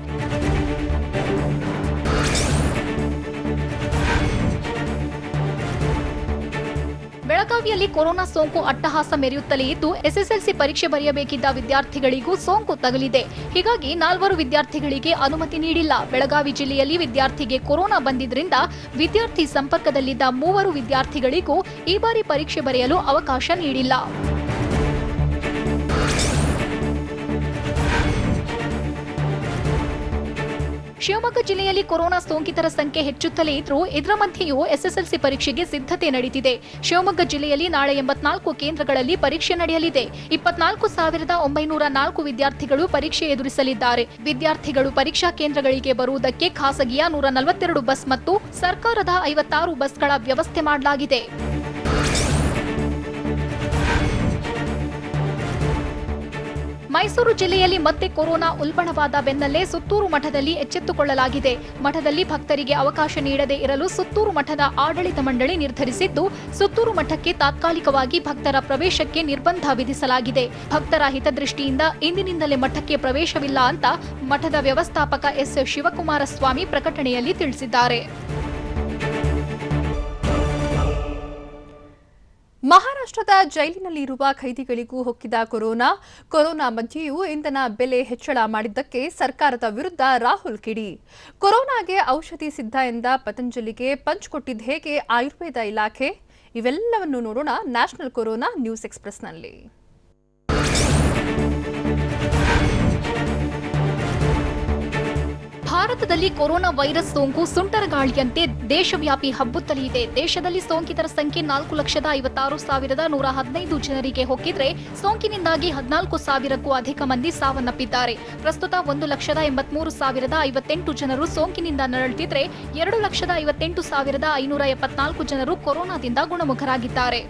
ಬೆಳಗಾವಿಯಲ್ಲಿ ಕೊರೋನಾ ಸೋಂಕು ಅಟ್ಟಹಾಸ ಮೆರೆಯುತ್ತಲೇ ಇದ್ದು, ಎಸ್ಎಸ್ಎಲ್ಸಿ ಪರೀಕ್ಷೆ ಬರೆಯಬೇಕಿದ್ದ ವಿದ್ಯಾರ್ಥಿಗಳಿಗೂ ಸೋಂಕು ತಗುಲಿದೆ. ಹೀಗಾಗಿ 4 ವಿದ್ಯಾರ್ಥಿಗಳಿಗೆ ಅನುಮತಿ ನೀಡಿಲ್ಲ. ಬೆಳಗಾವಿ ಜಿಲ್ಲೆಯಲ್ಲಿ ವಿದ್ಯಾರ್ಥಿಗೆ ಕೊರೋನಾ ಬಂದಿದ್ದರಿಂದ ವಿದ್ಯಾರ್ಥಿ ಸಂಪರ್ಕದಲ್ಲಿದ್ದ 3 ವಿದ್ಯಾರ್ಥಿಗಳಿಗೂ ಈ ಬಾರಿ ಪರೀಕ್ಷೆ ಬರೆಯಲು ಅವಕಾಶ ನೀಡಿಲ್ಲ. ಶಿವಮೊಗ್ಗ ಜಿಲ್ಲೆಯಲ್ಲಿ ಕೊರೋನಾ ಸೋಂಕಿತರ ಸಂಖ್ಯೆ ಹೆಚ್ಚುತ್ತಲೇ ಇದ್ರೂ ಇದರ ಮಧ್ಯೆಯೂ ಎಸ್ಎಸ್ಎಲ್ಸಿ ಪರೀಕ್ಷೆಗೆ ಸಿದ್ಧತೆ ನಡೆದಿದೆ. ಶಿವಮೊಗ್ಗ ಜಿಲ್ಲೆಯಲ್ಲಿ ನಾಳೆ 84 ಕೇಂದ್ರಗಳಲ್ಲಿ ಪರೀಕ್ಷೆ ನಡೆಯಲಿದೆ. 24,904 ವಿದ್ಯಾರ್ಥಿಗಳು ಪರೀಕ್ಷೆ ಎದುರಿಸಲಿದ್ದಾರೆ. ವಿದ್ಯಾರ್ಥಿಗಳು ಪರೀಕ್ಷಾ ಕೇಂದ್ರಗಳಿಗೆ ಬರುವುದಕ್ಕೆ ಖಾಸಗಿಯ 142 ಬಸ್ ಮತ್ತು ಸರ್ಕಾರದ 56 ಬಸ್ಗಳ ವ್ಯವಸ್ಥೆ ಮಾಡಲಾಗಿದೆ. ಮೈಸೂರು ಜಿಲ್ಲೆಯಲ್ಲಿ ಮತ್ತೆ ಕೊರೋನಾ ಉಲ್ಬಣವಾದ ಬೆನ್ನಲ್ಲೇ ಸುತ್ತೂರು ಮಠದಲ್ಲಿ ಎಚ್ಚೆತ್ತುಕೊಳ್ಳಲಾಗಿದೆ. ಮಠದಲ್ಲಿ ಭಕ್ತರಿಗೆ ಅವಕಾಶ ನೀಡದೇ ಇರಲು ಸುತ್ತೂರು ಮಠದ ಆಡಳಿತ ಮಂಡಳಿ ನಿರ್ಧರಿಸಿದ್ದು, ಸುತ್ತೂರು ಮಠಕ್ಕೆ ತಾತ್ಕಾಲಿಕವಾಗಿ ಭಕ್ತರ ಪ್ರವೇಶಕ್ಕೆ ನಿರ್ಬಂಧ ವಿಧಿಸಲಾಗಿದೆ. ಭಕ್ತರ ಹಿತದೃಷ್ಟಿಯಿಂದ ಇಂದಿನಿಂದಲೇ ಮಠಕ್ಕೆ ಪ್ರವೇಶವಿಲ್ಲ ಅಂತ ಮಠದ ವ್ಯವಸ್ಥಾಪಕ ಎಸ್ ಶಿವಕುಮಾರ ಸ್ವಾಮಿ ಪ್ರಕಟಣೆಯಲ್ಲಿ ತಿಳಿಸಿದ್ದಾರೆ. ಮಹಾರಾಷ್ಟ್ರದ ಜೈಲಿನಲ್ಲಿರುವ ಖೈದಿಗಳಿಗೂ ಹೊಕ್ಕಿದ ಕೊರೋನಾ ಮಧ್ಯೆಯೂ ಇಂಧನ ಬೆಲೆ ಹೆಚ್ಚಳ ಮಾಡಿದ್ದಕ್ಕೆ ಸರ್ಕಾರದ ವಿರುದ್ಧ ರಾಹುಲ್ ಕಿಡಿ. ಕೊರೋನಾಗೆ ಔಷಧಿ ಸಿದ್ಧ ಎಂದ ಪತಂಜಲಿಗೆ ಪಂಚ್ ಕೊಟ್ಟಿದ್ದು ಹೇಗೆ ಆಯುರ್ವೇದ ಇಲಾಖೆ? ಇವೆಲ್ಲವನ್ನು ನೋಡೋಣ ನ್ಯಾಷನಲ್ ಕೊರೋನಾ ನ್ಯೂಸ್ ಎಕ್ಸ್‌ಪ್ರೆಸ್‌ನಲ್ಲಿ. ಭಾರತದಲ್ಲಿ ಕೊರೋನಾ ವೈರಸ್ ಸೋಂಕು ಸುಂಟರಗಾಳಿಯಂತೆ ದೇಶವ್ಯಾಪಿ ಹಬ್ಬುತ್ತಲೇ ಇದೆ. ದೇಶದಲ್ಲಿ ಸೋಂಕಿತರ ಸಂಖ್ಯೆ 4,56,115 ಜನರಿಗೆ ಹೊಕ್ಕಿದ್ರೆ ಸೋಂಕಿನಿಂದಾಗಿ 14,000ಕ್ಕೂ ಅಧಿಕ ಮಂದಿ ಸಾವನ್ನಪ್ಪಿದ್ದಾರೆ. ಪ್ರಸ್ತುತ 1,83,058 ಜನರು ಸೋಂಕಿನಿಂದ ನರಳುತ್ತಿದ್ರೆ 2,58,574 ಜನರು ಕೊರೋನಾದಿಂದ ಗುಣಮುಖರಾಗಿದ್ದಾರೆ.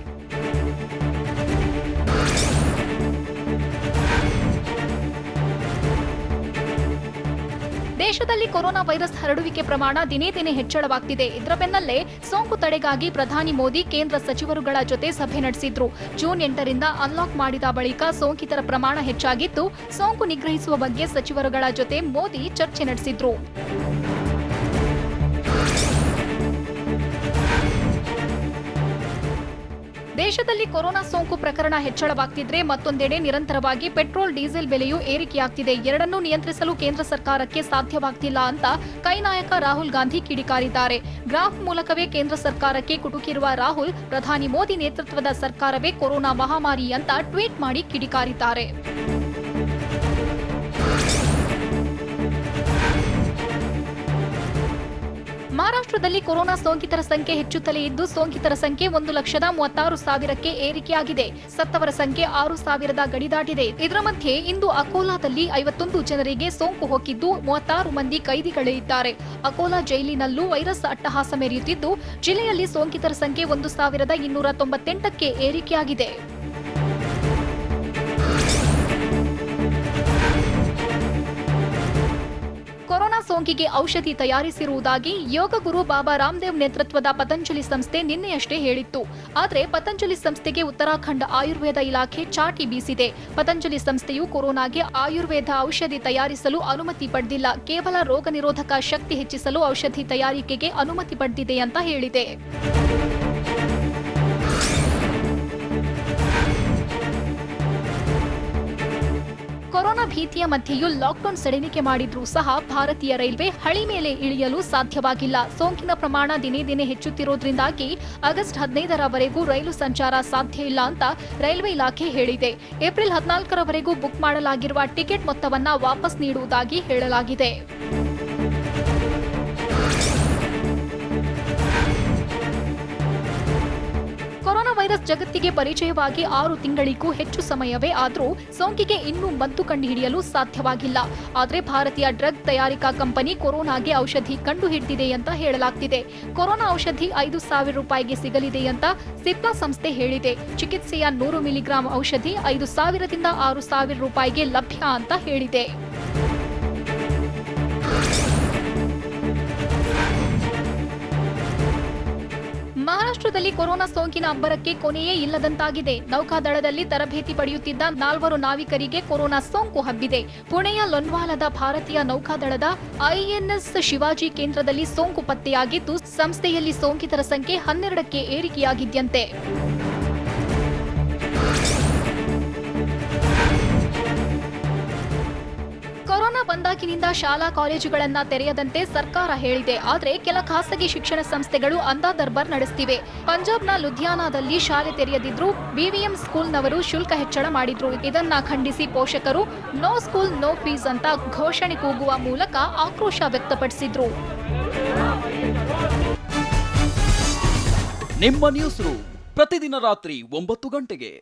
ದೇಶದಲ್ಲಿ ಕೊರೋನಾ ವೈರಸ್ ಹರಡುವಿಕೆ ಪ್ರಮಾಣ ದಿನೇ ದಿನೇ ಹೆಚ್ಚಳವಾಗ್ತಿದೆ. ಇದರ ಬೆನ್ನಲ್ಲೇ ಸೋಂಕು ತಡೆಗಾಗಿ ಪ್ರಧಾನಿ ಮೋದಿ ಕೇಂದ್ರ ಸಚಿವರುಗಳ ಜೊತೆ ಸಭೆ ನಡೆಸಿದ್ರು. ಜೂನ್ 8ರಿಂದ ಅನ್ಲಾಕ್ ಮಾಡಿದ ಬಳಿಕ ಸೋಂಕಿತರ ಪ್ರಮಾಣ ಹೆಚ್ಚಾಗಿದ್ದು, ಸೋಂಕು ನಿಗ್ರಹಿಸುವ ಬಗ್ಗೆ ಸಚಿವರುಗಳ ಜೊತೆ ಮೋದಿ ಚರ್ಚೆ ನಡೆಸಿದ್ರು. ದೇಶದಲ್ಲಿ ಕೊರೋನಾ ಸೋಂಕು ಪ್ರಕರಣ ಹೆಚ್ಚಳವಾಗ್ತಿದ್ರೆ ಮತ್ತೊಂದೆಡೆ ನಿರಂತರವಾಗಿ ಪೆಟ್ರೋಲ್ ಡೀಸೆಲ್ ಬೆಲೆಯೂ ಏರಿಕೆಯಾಗ್ತಿದೆ. ಎರಡನ್ನೂ ನಿಯಂತ್ರಿಸಲು ಕೇಂದ್ರ ಸರ್ಕಾರಕ್ಕೆ ಸಾಧ್ಯವಾಗ್ತಿಲ್ಲ ಅಂತ ಕೈ ನಾಯಕ ರಾಹುಲ್ ಗಾಂಧಿ ಕಿಡಿಕಾರಿದ್ದಾರೆ. ಗ್ರಾಫ್ ಮೂಲಕವೇ ಕೇಂದ್ರ ಸರ್ಕಾರಕ್ಕೆ ಕುಟುಕಿರುವ ರಾಹುಲ್, ಪ್ರಧಾನಿ ಮೋದಿ ನೇತೃತ್ವದ ಸರ್ಕಾರವೇ ಕೊರೋನಾ ಮಹಾಮಾರಿ ಅಂತ ಟ್ವೀಟ್ ಮಾಡಿ ಕಿಡಿಕಾರಿದ್ದಾರೆ. ಮಹಾರಾಷ್ಟ್ರದಲ್ಲಿ ಕೊರೋನಾ ಸೋಂಕಿತರ ಸಂಖ್ಯೆ ಹೆಚ್ಚುತ್ತಲೇ ಇದ್ದು, ಸೋಂಕಿತರ ಸಂಖ್ಯೆ 1,36,000ಕ್ಕೆ ಏರಿಕೆಯಾಗಿದೆ. ಸತ್ತವರ ಸಂಖ್ಯೆ 6,000 ಗಡಿ ದಾಟಿದೆ. ಇದರ ಮಧ್ಯೆ ಇಂದು ಅಕೋಲಾದಲ್ಲಿ 51 ಜನರಿಗೆ ಸೋಂಕು ಹೊಕ್ಕಿದ್ದು 36 ಮಂದಿ ಕೈದಿಗಳೇ ಇದ್ದಾರೆ. ಅಕೋಲಾ ಜೈಲಿನಲ್ಲೂ ವೈರಸ್ ಅಟ್ಟಹಾಸ ಮೆರೆಯುತ್ತಿದ್ದು, ಜಿಲ್ಲೆಯಲ್ಲಿ ಸೋಂಕಿತರ ಸಂಖ್ಯೆ 1,298ಕ್ಕೆ ಏರಿಕೆಯಾಗಿದೆ. ಕೊರೋನಾ ಸೋಂಕಿಗೆ ಔಷಧಿ ತಯಾರಿಸಿರುವುದಾಗಿ ಯೋಗ ಗುರು ಬಾಬಾ ರಾಮದೇವ್ ನೇತೃತ್ವದ ಪತಂಜಲಿ ಸಂಸ್ಥೆ ನಿನ್ನೆಯಷ್ಟೇ ಹೇಳಿತ್ತು. ಆದರೆ ಪತಂಜಲಿ ಸಂಸ್ಥೆಗೆ ಉತ್ತರಾಖಂಡ ಆಯುರ್ವೇದ ಇಲಾಖೆ ಚಾಟಿ ಬೀಸಿದೆ. ಪತಂಜಲಿ ಸಂಸ್ಥೆಯು ಕೊರೋನಾಗೆ ಆಯುರ್ವೇದ ಔಷಧಿ ತಯಾರಿಸಲು ಅನುಮತಿ ಪಡೆದಿಲ್ಲ, ಕೇವಲ ರೋಗ ನಿರೋಧಕ ಶಕ್ತಿ ಹೆಚ್ಚಿಸಲು ಔಷಧಿ ತಯಾರಿಕೆಗೆ ಅನುಮತಿ ಪಡೆದಿದೆ ಅಂತ ಹೇಳಿದೆ. ಕೊರೋನಾ ಭೀತಿಯ ಮಧ್ಯೆಯೂ ಲಾಕ್ಡೌನ್ ಸಡಿಲಿಕೆ ಮಾಡಿದ್ರೂ ಸಹ ಭಾರತೀಯ ರೈಲ್ವೆ ಹಳಿ ಮೇಲೆ ಇಳಿಯಲು ಸಾಧ್ಯವಾಗಿಲ್ಲ. ಸೋಂಕಿನ ಪ್ರಮಾಣ ದಿನೇ ದಿನೇ ಹೆಚ್ಚುತ್ತಿರುವುದರಿಂದಾಗಿ ಆಗಸ್ಟ್ 15ರವರೆಗೂ ರೈಲು ಸಂಚಾರ ಸಾಧ್ಯ ಇಲ್ಲ ಅಂತ ರೈಲ್ವೆ ಇಲಾಖೆ ಹೇಳಿದೆ. ಏಪ್ರಿಲ್ 14ರವರೆಗೂ ಬುಕ್ ಮಾಡಲಾಗಿರುವ ಟಿಕೆಟ್ ಮೊತ್ತವನ್ನ ವಾಪಸ್ ನೀಡುವುದಾಗಿ ಹೇಳಲಾಗಿದೆ. ಕೊರೋನಾ ವೈರಸ್ ಜಗತ್ತಿಗೆ ಪರಿಚಯವಾಗಿ 6 ತಿಂಗಳಿಗೂ ಹೆಚ್ಚು ಸಮಯವೇ ಆದರೂ ಸೋಂಕಿಗೆ ಇನ್ನೂ ಮದ್ದು ಕಂಡುಹಿಡಿಯಲು ಸಾಧ್ಯವಾಗಿಲ್ಲ. ಆದರೆ ಭಾರತೀಯ ಡ್ರಗ್ ತಯಾರಿಕಾ ಕಂಪನಿ ಕೊರೋನಾಗೆ ಔಷಧಿ ಕಂಡುಹಿಡಿದಿದೆ ಅಂತ ಹೇಳಲಾಗ್ತಿದೆ. ಕೊರೋನಾ ಔಷಧಿ 5,000 ರೂಪಾಯಿಗೆ ಸಿಗಲಿದೆ ಅಂತ ಸಿಪ್ಲಾ ಸಂಸ್ಥೆ ಹೇಳಿದೆ. ಚಿಕಿತ್ಸೆಯ 100 ಮಿಲಿಗ್ರಾಂ ಔಷಧಿ 5,000ದಿಂದ 6,000 ರೂಪಾಯಿಗೆ ಲಭ್ಯ ಅಂತ ಹೇಳಿದೆ. ಮಹಾರಾಷ್ಟ್ರದಲ್ಲಿ ಕೊರೋನಾ ಸೋಂಕಿನ ಅಬ್ಬರಕ್ಕೆ ಕೊನೆಯೇ ಇಲ್ಲದಂತಾಗಿದೆ. ನೌಕಾದಳದಲ್ಲಿ ತರಬೇತಿ ಪಡೆಯುತ್ತಿದ್ದ 4 ನಾವಿಕರಿಗೆ ಕೊರೋನಾ ಸೋಂಕು ಹಬ್ಬಿದೆ. ಪುಣೆಯ ಲೊನ್ವಾಲದ ಭಾರತೀಯ ನೌಕಾದಳದ ಐಎನ್ಎಸ್ ಶಿವಾಜಿ ಕೇಂದ್ರದಲ್ಲಿ ಸೋಂಕು ಪತ್ತೆಯಾಗಿದ್ದು, ಸಂಸ್ಥೆಯಲ್ಲಿ ಸೋಂಕಿತರ ಸಂಖ್ಯೆ 12ಕ್ಕೆ ಏರಿಕೆಯಾಗಿದ್ಯಂತೆ. ಕೊರೋನಾ ಬಂದಾಗಿನಿಂದ ಶಾಲಾ ಕಾಲೇಜುಗಳನ್ನ ತೆರೆಯದಂತೆ ಸರ್ಕಾರ ಹೇಳಿದೆ. ಆದರೆ ಕೆಲ ಖಾಸಗಿ ಶಿಕ್ಷಣ ಸಂಸ್ಥೆಗಳು ಅಂಧಾದರ್ಬಾರ್ ನಡೆಸುತ್ತಿವೆ. ಪಂಜಾಬ್ನ ಲುಧಿಯಾನಾದಲ್ಲಿ ಶಾಲೆ ತೆರೆಯದಿದ್ರು ಬಿವಿಎಂ ಸ್ಕೂಲ್ನವರು ಶುಲ್ಕ ಹೆಚ್ಚಳ ಮಾಡಿದ್ರು. ಇದನ್ನ ಖಂಡಿಸಿ ಪೋಷಕರು ನೋ ಸ್ಕೂಲ್ ನೋ ಫೀಸ್ ಅಂತ ಘೋಷಣೆ ಕೂಗುವ ಮೂಲಕ ಆಕ್ರೋಶ ವ್ಯಕ್ತಪಡಿಸಿದ್ರು. ನಿಮ್ಮ ನ್ಯೂಸ್ ರೂಮ್ ಪ್ರತಿದಿನ ರಾತ್ರಿ 9 ಗಂಟೆಗೆ.